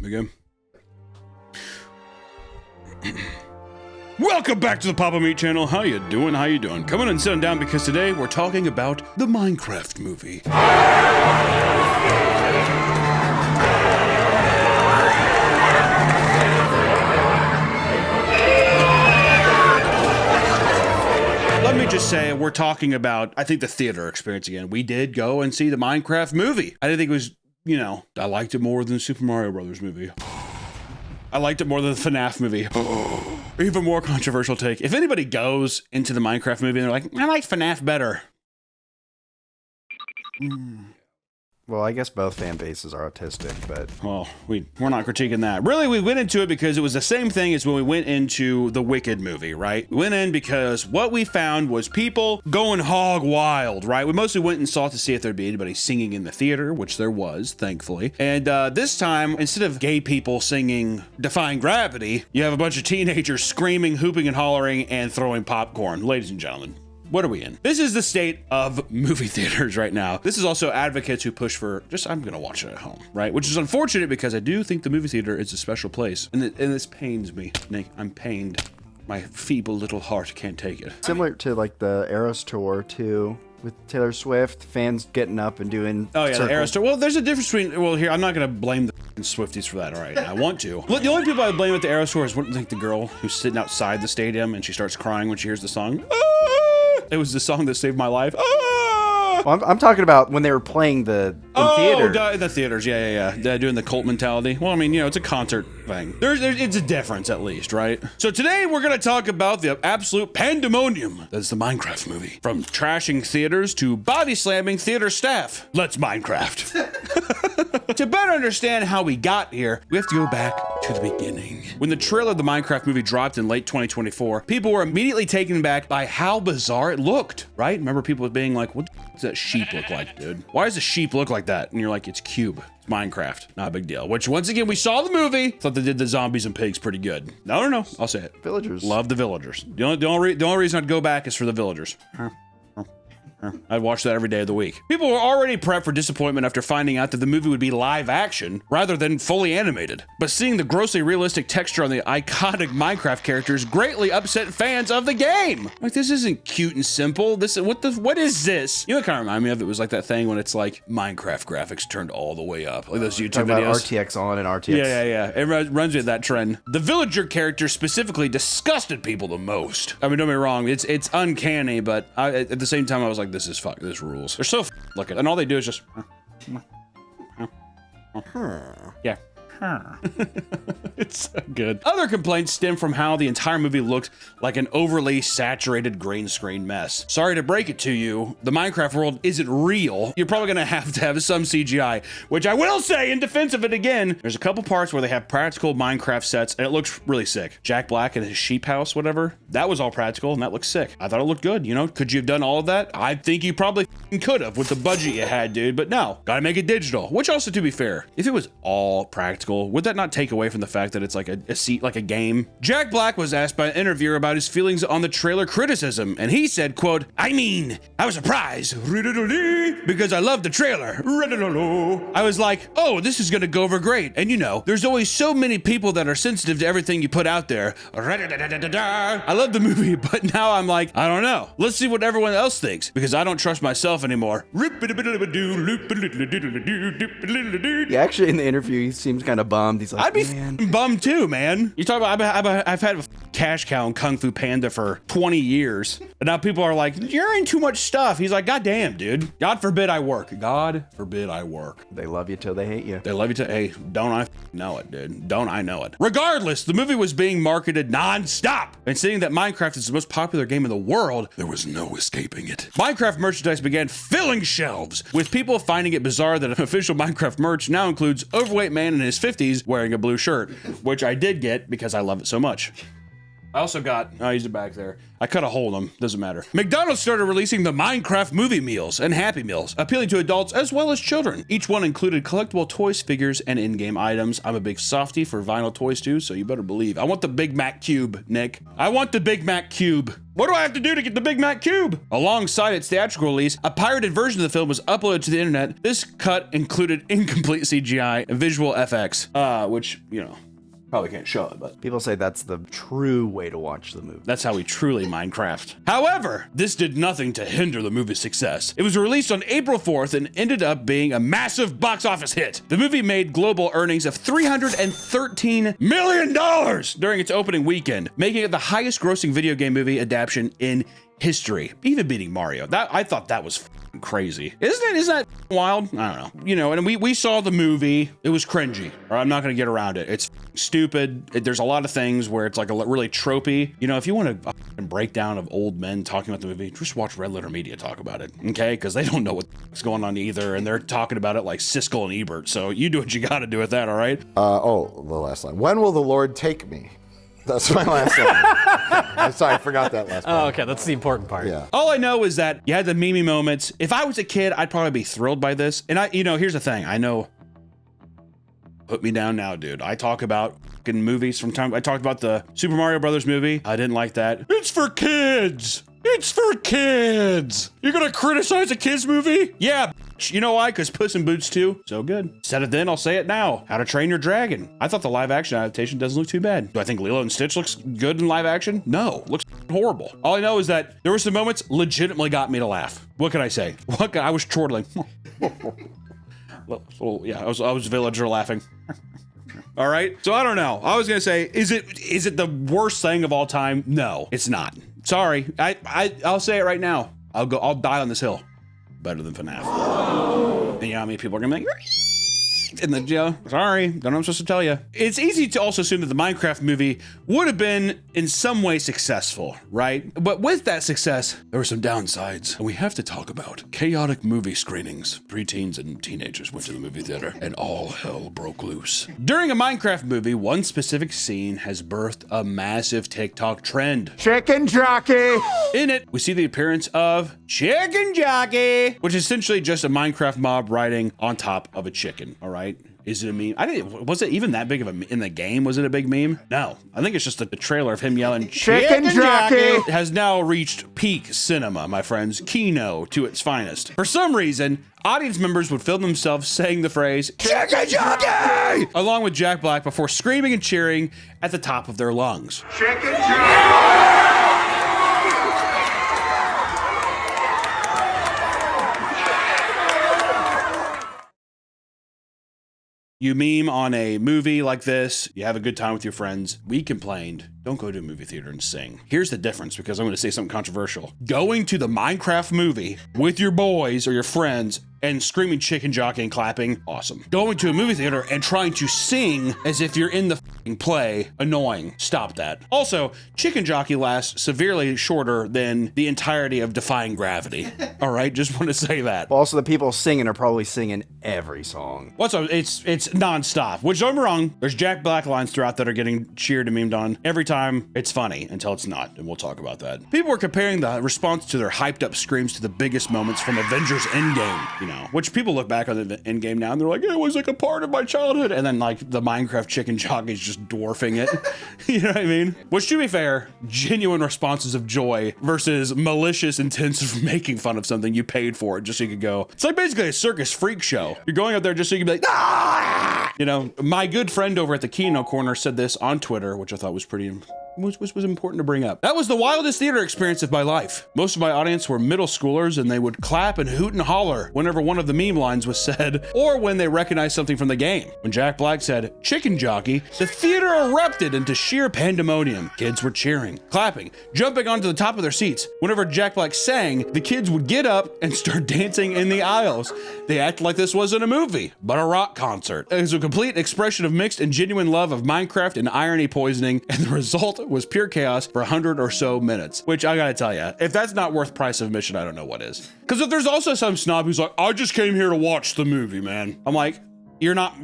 Again. Welcome back to the Papa Meat channel. How you doing? How you doing? Come on and sit down because today we're talking about the Minecraft movie. Let me just say, we're talking about, I think, the theater experience again. We did go and see the Minecraft movie. I didn't think it was, you know, I liked it more than the Super Mario Brothers movie. I liked it more than the FNAF movie. Even more controversial take. If anybody goes into the Minecraft movie and they're like, I liked FNAF better. Well, I guess both fan bases are autistic, but... Well, we're not critiquing that. Really, we went into it because it was the same thing as when we went into the Wicked movie, right? We went in because what we found was people going hog wild, right? We mostly went and saw to see if there'd be anybody singing in the theater, which there was, thankfully. And this time, instead of gay people singing Defying Gravity, you have a bunch of teenagers screaming, hooping, and hollering, and throwing popcorn. Ladies and gentlemen, what are we in? This is the state of movie theaters right now. This is also advocates who push for just, I'm gonna watch it at home, right? Which is unfortunate because I do think the movie theater is a special place. And this pains me, Nick. I'm pained. My feeble little heart can't take it. Similar to like the Eras Tour too, with Taylor Swift, fans getting up and doing the Eras Tour. Well, there's a difference between, well, here, I'm not gonna blame the Swifties for that, all right? I want to. The only people I blame at the Eras Tour is like the girl who's sitting outside the stadium and she starts crying when she hears the song. It was the song that saved my life. Well, I'm talking about when they were playing the theater. The theaters, yeah. They're doing the cult mentality. Well, I mean, you know, it's a concert thing. It's a difference at least, right? So today we're gonna talk about the absolute pandemonium that's the Minecraft movie. From trashing theaters to body slamming theater staff. Let's Minecraft. To better understand how we got here, we have to go back to the beginning. When the trailer of the Minecraft movie dropped in late 2024, people were immediately taken back by how bizarre it looked, right? Remember people being like, what does that sheep look like, dude? Why does a sheep look like that? And you're like, it's Cube. It's Minecraft. Not a big deal. Which, once again, we saw the movie. Thought they did the zombies and pigs pretty good. No. I'll say it. Villagers. Love the villagers. The only reason I'd go back is for the villagers. I'd watch that every day of the week. People were already prepped for disappointment after finding out that the movie would be live action rather than fully animated. But seeing the grossly realistic texture on the iconic Minecraft characters greatly upset fans of the game. Like, this isn't cute and simple. What is this? You know what kind of remind me of? It was like that thing when it's like Minecraft graphics turned all the way up. Like those YouTube videos. RTX on and RTX. Yeah. It runs with that trend. The villager character specifically disgusted people the most. I mean, don't get me wrong. It's uncanny, but at the same time, I was like, this rules. They're so looking, and all they do is just yeah. It's so good. Other complaints stem from how the entire movie looked like an overly saturated green screen mess. Sorry to break it to you, the Minecraft world isn't real. You're probably gonna have to have some CGI, which I will say in defense of it again, there's a couple parts where they have practical Minecraft sets and it looks really sick. Jack Black and his sheep house, whatever, that was all practical and that looks sick. I thought it looked good, you know? Could you have done all of that? I think you probably could have with the budget you had, dude, but no, gotta make it digital. Which also, to be fair, if it was all practical, would that not take away from the fact that it's like a game? Jack Black was asked by an interviewer about his feelings on the trailer criticism, and he said, quote, I was surprised because I loved the trailer. I was like, oh, this is gonna go over great. And you know, there's always so many people that are sensitive to everything you put out there. I love the movie, but now I'm like, I don't know. Let's see what everyone else thinks, because I don't trust myself anymore. Yeah, actually in the interview, he seems kind of bummed. He's like, I'd be bummed too, man. You talk about, I've had a cash cow in Kung Fu Panda for 20 years. And now people are like, you're in too much stuff. He's like, God damn, dude. God forbid I work. God forbid I work. They love you till they hate you. They love you till, hey, don't I know it, dude. Don't I know it. Regardless, the movie was being marketed non-stop. And seeing that Minecraft is the most popular game in the world, there was no escaping it. Minecraft merchandise began filling shelves, with people finding it bizarre that an official Minecraft merch now includes overweight man in his 50s wearing a blue shirt, which I did get because I love it so much. I also got, oh, he's back there. I cut a hole in him, doesn't matter. McDonald's started releasing the Minecraft movie meals and Happy Meals, appealing to adults as well as children. Each one included collectible toys, figures, and in-game items. I'm a big softie for vinyl toys too, so you better believe. I want the Big Mac Cube, Nick. I want the Big Mac Cube. What do I have to do to get the Big Mac Cube? Alongside its theatrical release, a pirated version of the film was uploaded to the internet. This cut included incomplete CGI and visual FX, which, you know, probably can't show it, but People say that's the true way to watch the movie. that's how we truly Minecraft. However, this did nothing to hinder the movie's success. It was released on April 4th and ended up being a massive box office hit. The movie made global earnings of $313 million during its opening weekend, making it the highest grossing video game movie adaptation in history, even beating Mario. I thought that was crazy. Isn't that wild? I don't know. You know, and we saw the movie. It was cringy. Or I'm not going to get around it. It's stupid. There's a lot of things where it's like a really tropey. You know, if you want a breakdown of old men talking about the movie, just watch Red Letter Media talk about it, okay? Because they don't know what's going on either, and they're talking about it like Siskel and Ebert. So you do what you got to do with that, all right? The last line. When will the Lord take me? That's my last line. I'm sorry, I forgot that last part. Oh, okay, that's the important part. Yeah. All I know is that you had the Mimi moments. If I was a kid, I'd probably be thrilled by this. And here's the thing. I know. Put me down now, dude. I talk about fucking movies from time. I talked about the Super Mario Brothers movie. I didn't like that. It's for kids. It's for kids. You're gonna criticize a kids movie? Yeah. You know why? Because Puss in Boots 2, so good. Said it then, I'll say it now. How to Train Your Dragon. I thought the live action adaptation doesn't look too bad. Do I think Lilo and Stitch looks good in live action? No, looks horrible. All I know is that there were some moments legitimately got me to laugh. What can I say? I was chortling. Yeah, I was villager laughing. All right, so I don't know. I was gonna say, is it the worst thing of all time? No, it's not. Sorry, I'll say it right now. I'll die on this hill. Better than FNAF. And you know how many people are gonna be like, and then, sorry, don't know what I'm supposed to tell you. It's easy to also assume that the Minecraft movie would have been in some way successful, right? But with that success, there were some downsides. And we have to talk about chaotic movie screenings. Preteens and teenagers went to the movie theater and all hell broke loose. During a Minecraft movie, one specific scene has birthed a massive TikTok trend. Chicken jockey! In it, we see the appearance of Chicken Jockey, which is essentially just a Minecraft mob riding on top of a chicken, all right? Is it a meme? Was it even that big of a in the game? Was it a big meme? No. I think it's just the trailer of him yelling, Chicken Jockey! It has now reached peak cinema, my friends. Kino to its finest. For some reason, audience members would film themselves saying the phrase, Chicken Jockey! Along with Jack Black before screaming and cheering at the top of their lungs. Chicken jockey! You meme on a movie like this, you have a good time with your friends. We complained, don't go to a movie theater and sing. Here's the difference, because I'm gonna say something controversial. Going to the Minecraft movie with your boys or your friends and screaming Chicken Jockey and clapping, awesome. Going to a movie theater and trying to sing as if you're in the play, annoying. Stop that. Also, Chicken Jockey lasts severely shorter than the entirety of Defying Gravity. All right, just want to say that. Also, the people singing are probably singing every song. What's up? It's nonstop. Which, don't get me wrong, there's Jack Black lines throughout that are getting cheered and memed on. Every time, it's funny until it's not, and we'll talk about that. People were comparing the response to their hyped up screams to the biggest moments from Avengers Endgame, you know, which people look back on the Endgame now and they're like, it was like a part of my childhood, and then like the Minecraft Chicken Jockey is just dwarfing it. You know what I mean? Which, to be fair, genuine responses of joy versus malicious intents of making fun of something you paid for it just so you could go. It's like basically a circus freak show. You're going out there just so you can be like, ah! You know, my good friend over at the Kino Corner said this on Twitter, which I thought was pretty was important to bring up. That was the wildest theater experience of my life. Most of my audience were middle schoolers, and they would clap and hoot and holler whenever one of the meme lines was said, or when they recognized something from the game. When Jack Black said, Chicken Jockey, the theater erupted into sheer pandemonium. Kids were cheering, clapping, jumping onto the top of their seats. Whenever Jack Black sang, the kids would get up and start dancing in the aisles. They acted like this wasn't a movie, but a rock concert. It was a complete expression of mixed and genuine love of Minecraft and irony poisoning, and the result was pure chaos for 100 or so minutes. Which, I gotta tell you, if that's not worth price of admission, I don't know what is. Because if there's also some snob who's like, I just came here to watch the movie, man. I'm like, you're not,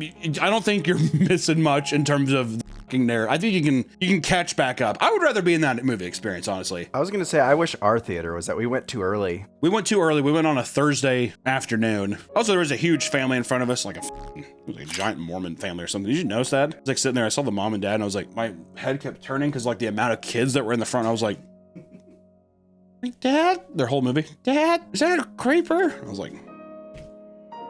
I don't think you're missing much in terms of there. I think you can catch back up. I would rather be in that movie experience, honestly. I was gonna say, I wish our theater was that we went too early. We went too early. We went on a Thursday afternoon. Also, there was a huge family in front of us, like a giant Mormon family or something. Did you notice that? I was like sitting there, I saw the mom and dad, and I was like, my head kept turning because like the amount of kids that were in the front. I was like, Dad, their whole movie. Dad, is that a creeper? I was like,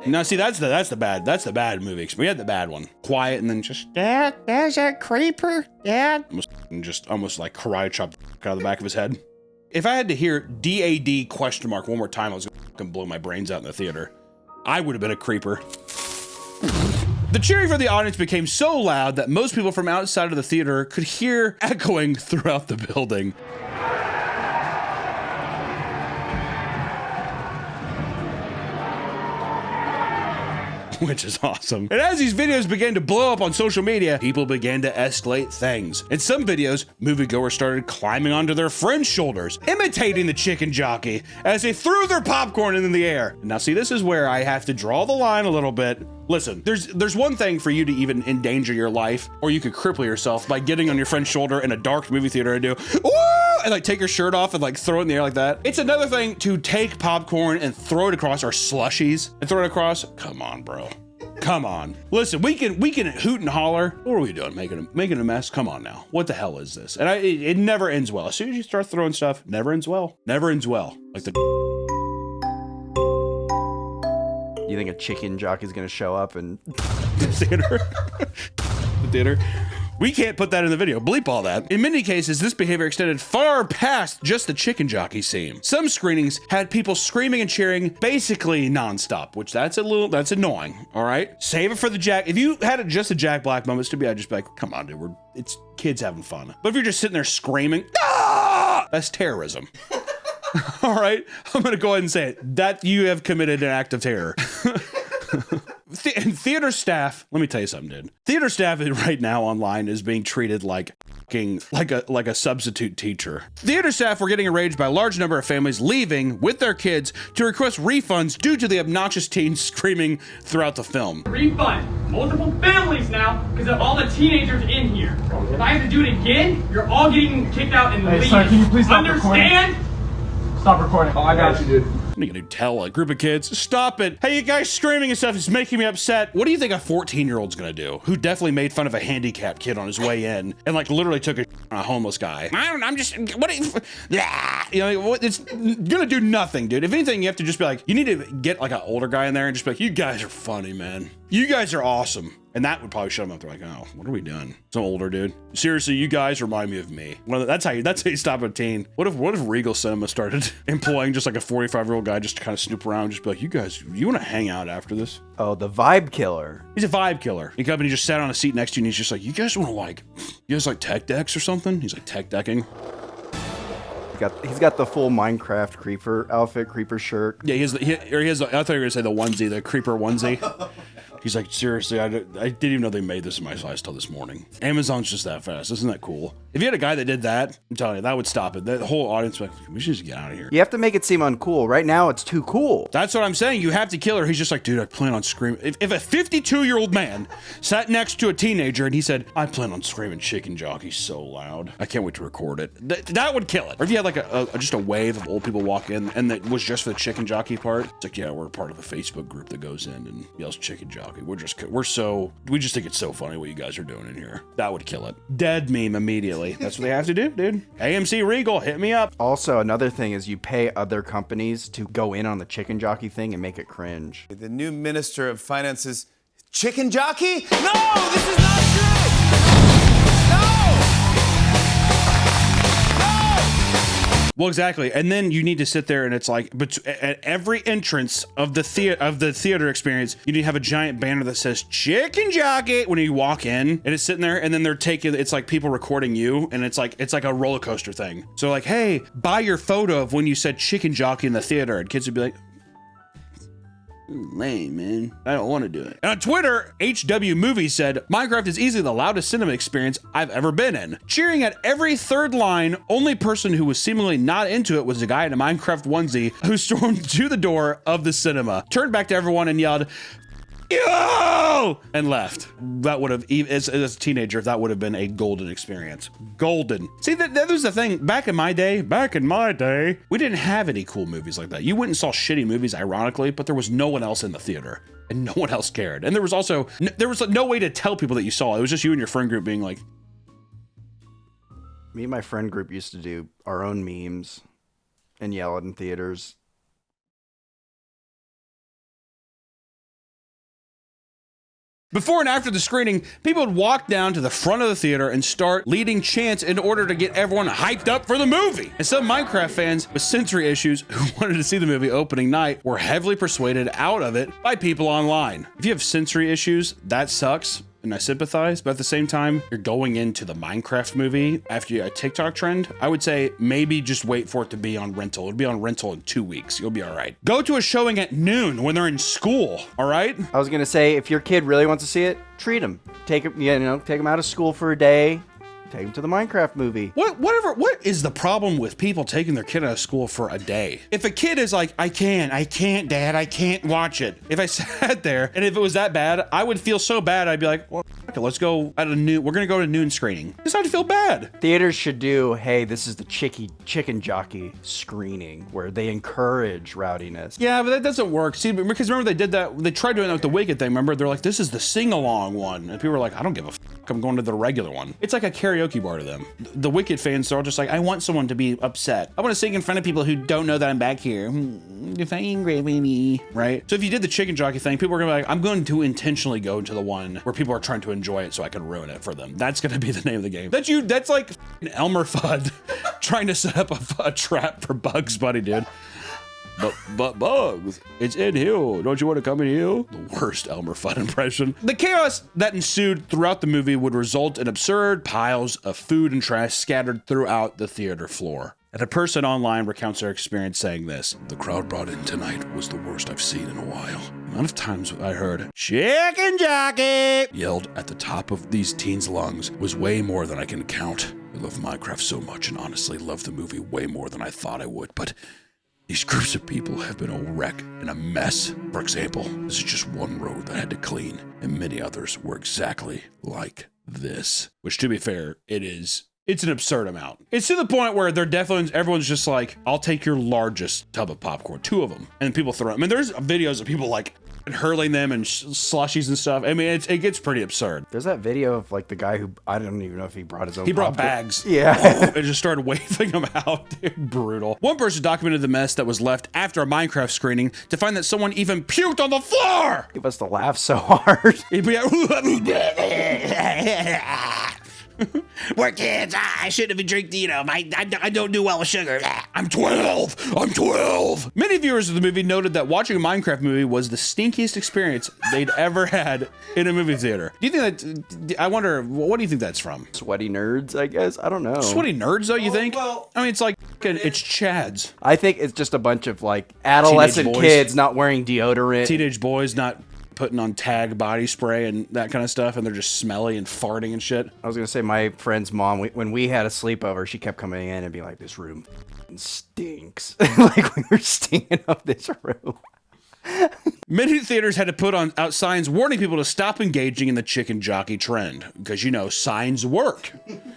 no, see, that's the bad movie. We had the bad one. Quiet and then just, Dad, is that creeper? Dad? Almost like karate chopped out of the back of his head. If I had to hear DAD question mark one more time, I was gonna blow my brains out in the theater. I would have been a creeper. The cheering from the audience became so loud that most people from outside of the theater could hear echoing throughout the building. Which is awesome. And as these videos began to blow up on social media, people began to escalate things. In some videos, moviegoers started climbing onto their friends' shoulders, imitating the chicken jockey as they threw their popcorn into the air. Now see, this is where I have to draw the line a little bit. Listen, there's one thing for you to even endanger your life, or you could cripple yourself by getting on your friend's shoulder in a dark movie theater and do, woo! And like take your shirt off and like throw it in the air like that. It's another thing to take popcorn and throw it across, or slushies and throw it across. Come on, bro. Come on. Listen, we can hoot and holler. What are we doing? Making a mess? Come on now. What the hell is this? And it never ends well. As soon as you start throwing stuff, never ends well. Never ends well. Like the You think a chicken jockey's gonna show up and theater? The theater. We can't put that in the video. Bleep all that. In many cases, this behavior extended far past just the chicken jockey scene. Some screenings had people screaming and cheering basically nonstop, which that's annoying. All right. Save it for the Jack. If you had just a Jack Black moments to be, I'd just be like, come on, dude, it's kids having fun. But if you're just sitting there screaming, ah, that's terrorism. All right. I'm going to go ahead and say it. That you have committed an act of terror. And theater staff, let me tell you something, dude. Theater staff right now online is being treated like a substitute teacher. Theater staff were getting enraged by a large number of families leaving with their kids to request refunds due to the obnoxious teens screaming throughout the film. Refund. Multiple families now because of all the teenagers in here. If I have to do it again, you're all getting kicked out and leave. Sir, can you please stop Understand? recording? Stop recording. Oh, I got you, dude. What are you gonna tell a group of kids, stop it? Hey, you guys screaming and stuff is making me upset. What do you think a 14-year-old's gonna do? Who definitely made fun of a handicapped kid on his way in and like literally took a on a homeless guy. I'm just, what are you, it's gonna do nothing, dude. If anything, you have to just be like, you need to get like an older guy in there and just be like, you guys are funny, man. You guys are awesome. And that would probably shut them up. They're like, oh, what are we doing? Some older dude. Seriously, you guys remind me of me. That's how you stop a teen. What if Regal Cinema started employing just like a 45-year-old guy just to kind of snoop around, just be like, you guys, you want to hang out after this? oh, the vibe killer. He's a vibe killer. He come and he just sat on a seat next to you and he's just like, you guys want to you guys like tech decks or something? He's like tech decking. He's got the full Minecraft creeper outfit, creeper shirt. Yeah, I thought you were gonna say the onesie, the creeper onesie. He's like, seriously, I didn't even know they made this in my size till this morning. Amazon's just that fast. Isn't that cool? If you had a guy that did that, I'm telling you, that would stop it. The whole audience would be like, we should just get out of here. You have to make it seem uncool. Right now, it's too cool. That's what I'm saying. You have to kill her. He's just like, dude, I plan on screaming. If a 52-year-old man sat next to a teenager and he said, I plan on screaming chicken jockey so loud, I can't wait to record it. That would kill it. Or if you had like just a wave of old people walk in and that was just for the chicken jockey part, it's like, yeah, we're part of the Facebook group that goes in and yells chicken jockey. We just think it's so funny what you guys are doing in here. That would kill it. Dead meme immediately. That's what they have to do, dude. AMC Regal, hit me up. Also, another thing is you pay other companies to go in on the chicken jockey thing and make it cringe. The new Minister of Finance's chicken jockey? No, this is not true! Well, exactly. And then you need to sit there and it's like, but at every entrance of the theater experience, you need to have a giant banner that says chicken jockey when you walk in, and it's sitting there, and then it's like people recording you, and it's like a roller coaster thing. So like, hey, buy your photo of when you said chicken jockey in the theater, and kids would be like, lame, man. I don't want to do it. And on Twitter, HW Movies said, Minecraft is easily the loudest cinema experience I've ever been in. Cheering at every third line, only person who was seemingly not into it was a guy in a Minecraft onesie who stormed to the door of the cinema, turned back to everyone and yelled, you, and left. That would have, as a teenager, that would have been a golden experience. Golden. See, that was the thing. Back in my day, we didn't have any cool movies like that. You went and saw shitty movies, ironically, but there was no one else in the theater. And no one else cared. And there was also, there was no way to tell people that you saw it. It was just you and your friend group being like. Me and my friend group used to do our own memes and yell it in theaters. Before and after the screening, people would walk down to the front of the theater and start leading chants in order to get everyone hyped up for the movie. And some Minecraft fans with sensory issues who wanted to see the movie opening night were heavily persuaded out of it by people online. If you have sensory issues, that sucks. And I sympathize, but at the same time, you're going into the Minecraft movie after a TikTok trend. I would say maybe just wait for it to be on rental. It'll be on rental in 2 weeks. You'll be all right. Go to a showing at noon when they're in school, all right? I was gonna say, if your kid really wants to see it, treat him. Take him out of school for a day. Take him to the Minecraft movie. What is the problem with people taking their kid out of school for a day? If a kid is like, I can't, Dad, I can't watch it. If I sat there and if it was that bad, I would feel so bad. I'd be like, well, fuck it, let's go at a noon. We're gonna go to noon screening. Just have to feel bad. Theaters should do, hey, this is the chicken jockey screening where they encourage rowdiness. Yeah, but that doesn't work. See, because remember they did that. They tried doing that with the Wicked thing. Remember, they're like, this is the sing-along one, and people were like, I don't give a fuck. I'm going to the regular one. It's like a karaoke bar to them. The Wicked fans are all just like, I want someone to be upset. I want to sing in front of people who don't know that I'm back here. If I angry with me, right? So if you did the chicken jockey thing, people are gonna be like, I'm going to intentionally go to the one where people are trying to enjoy it so I can ruin it for them. That's gonna be the name of the game. That's like Elmer Fudd trying to set up a trap for Bugs Bunny, dude. But Bugs, it's in here. Don't you want to come in here? The worst Elmer Fudd impression. The chaos that ensued throughout the movie would result in absurd piles of food and trash scattered throughout the theater floor. And a person online recounts their experience saying this: the crowd brought in tonight was the worst I've seen in a while. The amount of times I heard chicken jockey yelled at the top of these teens' lungs was way more than I can count. I love Minecraft so much and honestly love the movie way more than I thought I would, but these groups of people have been a wreck and a mess. For example, this is just one road that I had to clean, and many others were exactly like this. Which, to be fair, it's an absurd amount. It's to the point where everyone's just like, I'll take your largest tub of popcorn, 2 of them, and people throw them. I mean, there's videos of people like hurling them and slushies and stuff. I mean, it gets pretty absurd. There's that video of like the guy who, I don't even know if he brought his own. He brought popcorn. bags. Yeah. And just started waving them out. Dude, brutal. One person documented the mess that was left after a Minecraft screening to find that someone even puked on the floor. He must have laughed so hard. He'd be like, we're kids. I shouldn't have drank, I don't do well with sugar. I'm 12. Many viewers of the movie noted that watching a Minecraft movie was the stinkiest experience they'd ever had in a movie theater. Do you think that, I wonder, what do you think that's from? Sweaty nerds, I guess. I don't know. Sweaty nerds, though, you think? Well, I mean, it's like, it's Chads. I think it's just a bunch of like adolescent kids not wearing deodorant. Teenage boys not putting on Tag body spray and that kind of stuff, and they're just smelly and farting and shit. I was gonna say, my friend's mom, when we had a sleepover, she kept coming in and being like, this room stinks. Like we were stinking up this room. Many theaters had to put out signs warning people to stop engaging in the chicken jockey trend, because, signs work.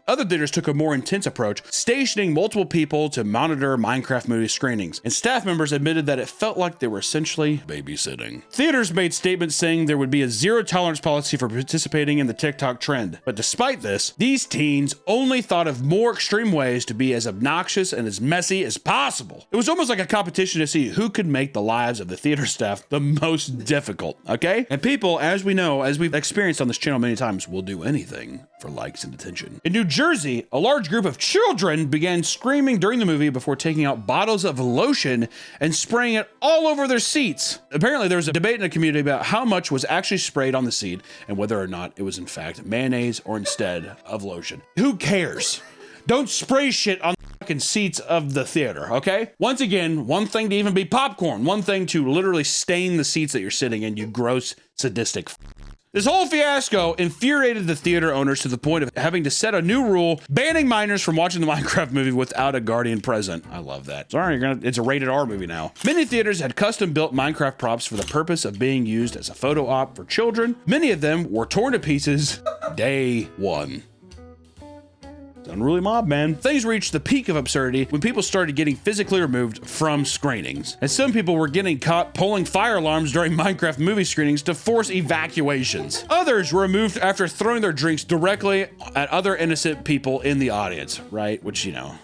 Other theaters took a more intense approach, stationing multiple people to monitor Minecraft movie screenings, and staff members admitted that it felt like they were essentially babysitting. Theaters made statements saying there would be a zero-tolerance policy for participating in the TikTok trend, but despite this, these teens only thought of more extreme ways to be as obnoxious and as messy as possible. It was almost like a competition to see who could make the lives of the theater staff the most difficult, okay? And people, as we know, as we've experienced on this channel many times, will do anything for likes and attention. In New Jersey, a large group of children began screaming during the movie before taking out bottles of lotion and spraying it all over their seats. Apparently, there was a debate in the community about how much was actually sprayed on the seat and whether or not it was in fact mayonnaise or instead of lotion. Who cares? Don't spray shit on the fucking seats of the theater, okay? Once again, one thing to even be popcorn, one thing to literally stain the seats that you're sitting in, you gross, sadistic This whole fiasco infuriated the theater owners to the point of having to set a new rule banning minors from watching the Minecraft movie without a guardian present. I love that. Sorry, it's a rated R movie now. Many theaters had custom built Minecraft props for the purpose of being used as a photo op for children. Many of them were torn to pieces day one. Unruly mob, man. Things reached the peak of absurdity when people started getting physically removed from screenings. And some people were getting caught pulling fire alarms during Minecraft movie screenings to force evacuations. Others were removed after throwing their drinks directly at other innocent people in the audience, right? Which, you know,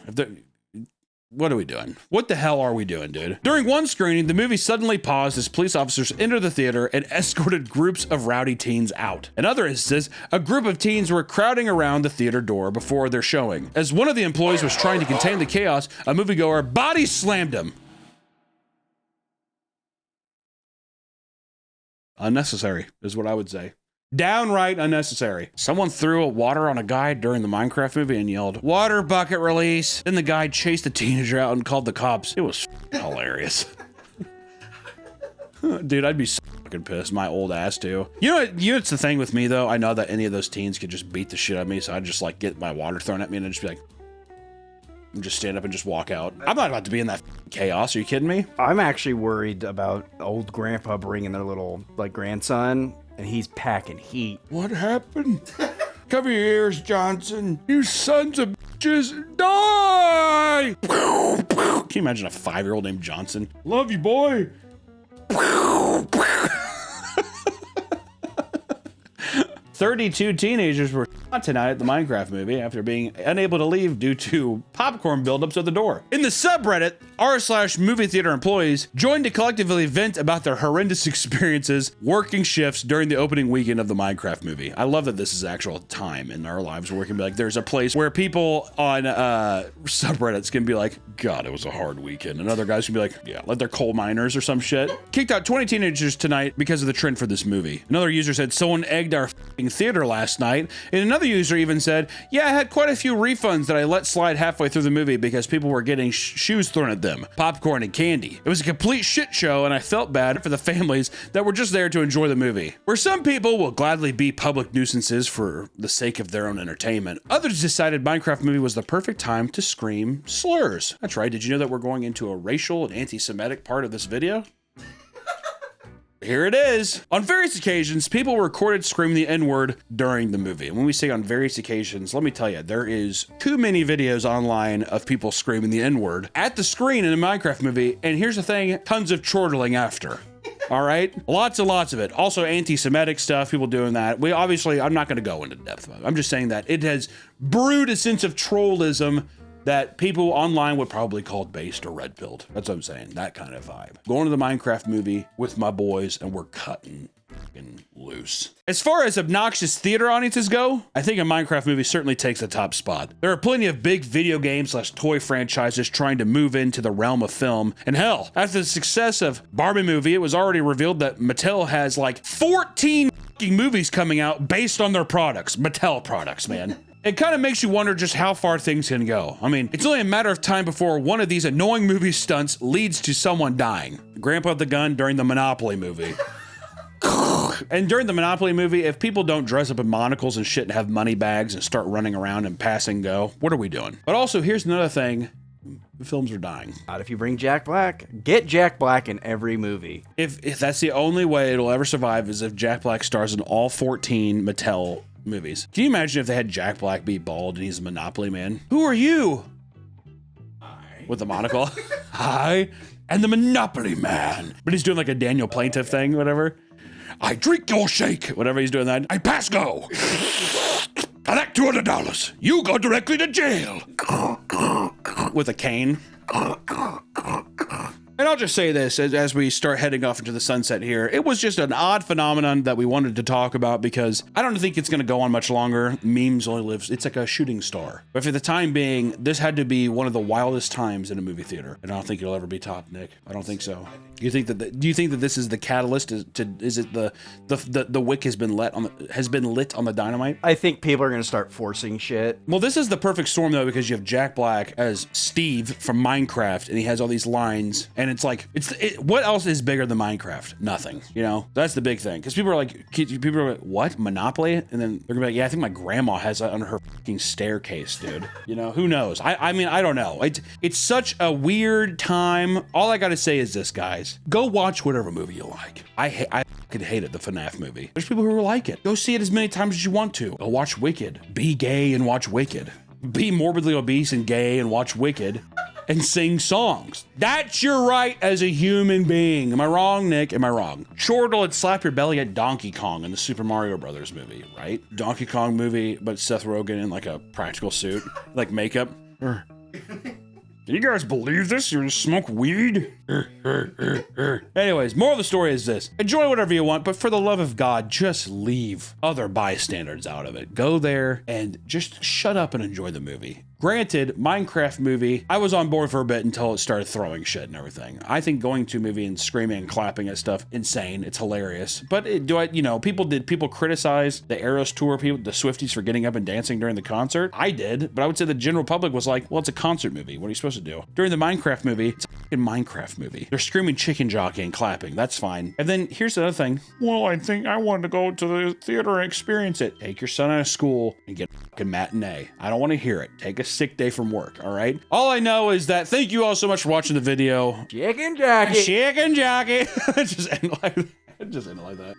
what are we doing? What the hell are we doing, dude? During one screening, the movie suddenly paused as police officers entered the theater and escorted groups of rowdy teens out. In other instances, a group of teens were crowding around the theater door before their showing. As one of the employees was trying to contain the chaos, a moviegoer body slammed him. Unnecessary is what I would say. Downright unnecessary. Someone threw water on a guy during the Minecraft movie and yelled, "Water bucket release." Then the guy chased the teenager out and called the cops. It was hilarious. Dude, I'd be so fucking pissed. My old ass too. You know, it's the thing with me though. I know that any of those teens could just beat the shit out of me, so I'd just like get my water thrown at me and I'd just be like, and just stand up and just walk out. I'm not about to be in that chaos. Are you kidding me? I'm actually worried about old grandpa bringing their little like grandson, and he's packing heat. What happened? Cover your ears, Johnson. You sons of bitches, die! Can you imagine a 5-year-old named Johnson? Love you, boy. 32 teenagers were shot tonight at the Minecraft movie after being unable to leave due to popcorn buildups at the door. In the subreddit, r/movie theater employees joined to collectively vent about their horrendous experiences working shifts during the opening weekend of the Minecraft movie. I love that this is actual time in our lives where we can be like, there's a place where people on subreddits can be like, God, it was a hard weekend. And other guys can be like, yeah, like they're coal miners or some shit. Kicked out 20 teenagers tonight because of the trend for this movie. Another user said, someone egged our theater last night. And another user even said, yeah, I had quite a few refunds that I let slide halfway through the movie because people were getting shoes thrown at them, popcorn and candy. It was a complete shit show and I felt bad for the families that were just there to enjoy the movie. Where some people will gladly be public nuisances for the sake of their own entertainment, others decided Minecraft movie was the perfect time to scream slurs. That's right, did you know that we're going into a racial and anti-Semitic part of this video? Here it is. On various occasions, people were recorded screaming the N-word during the movie. And when we say on various occasions, let me tell you, there is too many videos online of people screaming the N-word at the screen in a Minecraft movie. And here's the thing, tons of chortling after. All right? Lots and lots of it. Also anti-Semitic stuff, people doing that. We obviously, I'm not going to go into depth of it. I'm just saying that it has brewed a sense of trollism that people online would probably call based or red-pilled. That's what I'm saying, that kind of vibe. Going to the Minecraft movie with my boys and we're cutting fucking loose. As far as obnoxious theater audiences go, I think a Minecraft movie certainly takes the top spot. There are plenty of big video game/toy franchises trying to move into the realm of film. And hell, after the success of Barbie movie, it was already revealed that Mattel has like 14 fucking movies coming out based on their products. Mattel products, man. It kind of makes you wonder just how far things can go. I mean, it's only a matter of time before one of these annoying movie stunts leads to someone dying. Grandpa with the gun during the Monopoly movie. And during the Monopoly movie, if people don't dress up in monocles and shit and have money bags and start running around and pass and go, what are we doing? But also, here's another thing. Films are dying. Not if you bring Jack Black. Get Jack Black in every movie. If that's the only way it'll ever survive is if Jack Black stars in all 14 Mattel movies. Can you imagine if they had Jack Black be bald and he's a Monopoly man? Who are you? With the monocle. I am the Monopoly man. But he's doing like a Daniel Plaintiff thing, whatever. I drink your shake. Whatever he's doing that. I pass go. I like $200. You go directly to jail. With a cane. And I'll just say this as we start heading off into the sunset here. It was just an odd phenomenon that we wanted to talk about because I don't think it's going to go on much longer. Memes only lives. It's like a shooting star. But for the time being, this had to be one of the wildest times in a movie theater. And I don't think it'll ever be topped, Nick. I don't think so. Do you think that this is the catalyst? Is it the wick has been lit on the dynamite? I think people are going to start forcing shit. Well, this is the perfect storm though because you have Jack Black as Steve from Minecraft and he has all these lines And it's like, what else is bigger than Minecraft? Nothing, you know? That's the big thing. Because people are like, what? Monopoly? And then they're gonna be like, yeah, I think my grandma has that under her fucking staircase, dude. You know, who knows? I mean, I don't know. It's such a weird time. All I gotta say is this, guys. Go watch whatever movie you like. I fucking hate it, the FNAF movie. There's people who like it. Go see it as many times as you want to. Go watch Wicked. Be gay and watch Wicked. Be morbidly obese and gay and watch Wicked. And sing songs. That's your right as a human being. Am I wrong, Nick? Am I wrong? Chortle would slap your belly at Donkey Kong in the Super Mario Brothers movie, right? Donkey Kong movie, but Seth Rogen in like a practical suit, like makeup. Can you guys believe this? You smoke weed? Anyways, moral of the story is this. Enjoy whatever you want, but for the love of God, just leave other bystanders out of it. Go there and just shut up and enjoy the movie. Granted, Minecraft movie, I was on board for a bit until it started throwing shit and everything. I think going to a movie and screaming and clapping at stuff, insane. It's hilarious. But people criticize the Eras Tour people, the Swifties, for getting up and dancing during the concert? I did, but I would say the general public was like, well, it's a concert movie. What are you supposed to do? During the Minecraft movie, it's a fucking Minecraft movie. They're screaming chicken jockey and clapping. That's fine. And then here's the other thing. Well, I think I wanted to go to the theater and experience it. Take your son out of school and get a fucking matinee. I don't want to hear it. Take a sick day from work, all right? All I know is that thank you all so much for watching the video. Chicken jockey. Chicken jockey. Just end it like that.